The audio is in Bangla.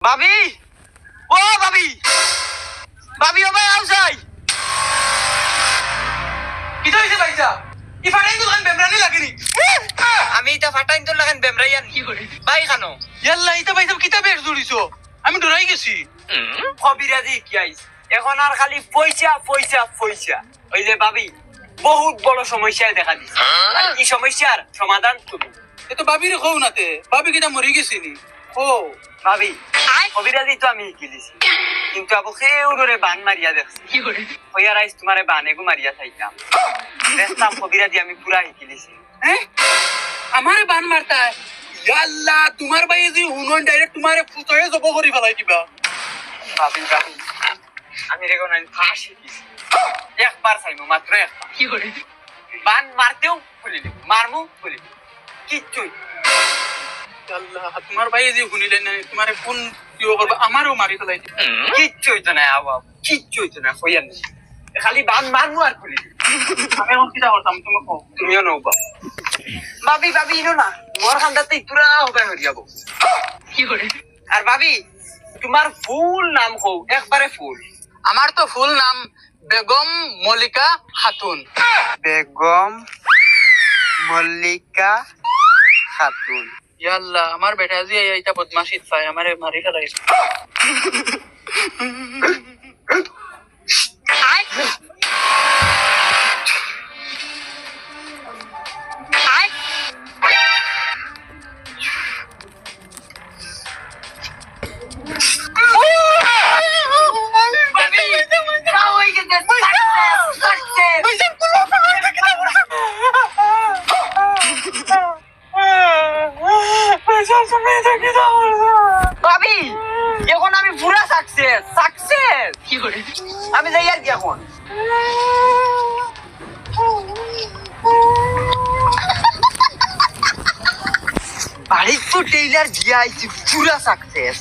ভাবি ও ভাবি ভাবি ও ভাই আউসাই কিটা হইছে ভাইসা ইফাটাই তো গান বেমরানি লাগেনি আমি এটা ফাটাইন তো লাগান বেমরাইয়ান কি করে ভাই খানো ইয়াল্লা ইতা ভাইসা কিতা বের জুড়িছো আমি ডরাই গেছি কবিরাজি কি আইস এখন আর খালি পয়সা পয়সা পয়সা ওই যে ভাবি বহুত বড় সমস্যায় দেখা দিছে আর এই সমস্যার সমাধান তুমি এ তো ভাবিরে কও নাতে ভাবি কিটা মরি গেছি নি ও ভাবি কবিরাজি তো আমি শিখিলিছি কিন্তু আবু কেউ ধরে বান মারিয়া দেখছি কি করে ওই আর আইস তোমারে বানেগু মারিয়া থাইতাম দেখতাম কবিরাজি আমি পুরা শিখিলিছি হ্যাঁ আমারে বান মারতা ইয়াল্লা তোমার ভাই যে হুনন ডাইরেক্ট তোমারে ফুটয়ে জব করি ফেলাই দিবা ভাবি ভাবি আমি রেগো না ফাঁস শিখিছি একবার চাইমু মাত্র একবার কি করে বান মারতেও খুলি দিব মারমু খুলি দিব কিচ্ছুই আল্লাহ তোমার ভাই যে শুনিলে না তোমারে কোন কি করবা আমারও মারি ফেলাই দিবা কিচ্ছু হইতো না আও কিচ্ছু হইতো না হইয়ার নেই খালি বান মারমু আর খুলি দিব আমি এখন কিটা করতাম তুমি কও তুমিও নৌবা ভাবি ভাবি ইনো না মোর খান্দাতে ইতুরা হবে হয়ে যাবো কি করে আর ভাবি তোমার ফুল নাম কও একবারে ফুল আমার তো ফুল নাম বেগম মল্লিকা খাতুন বেগম মল্লিকা খাতুন ইয়াল্লা আমার বেটা যে এইটা বদমাশি চাই আমারে মারি ফেলাইছে ভাবি এখন আমি পুরা সাকসেস সাকসেস কি করে আমি যাই আর কি এখন বাড়ির তো টেইলার গিয়ে আইছি পুরা সাকসেস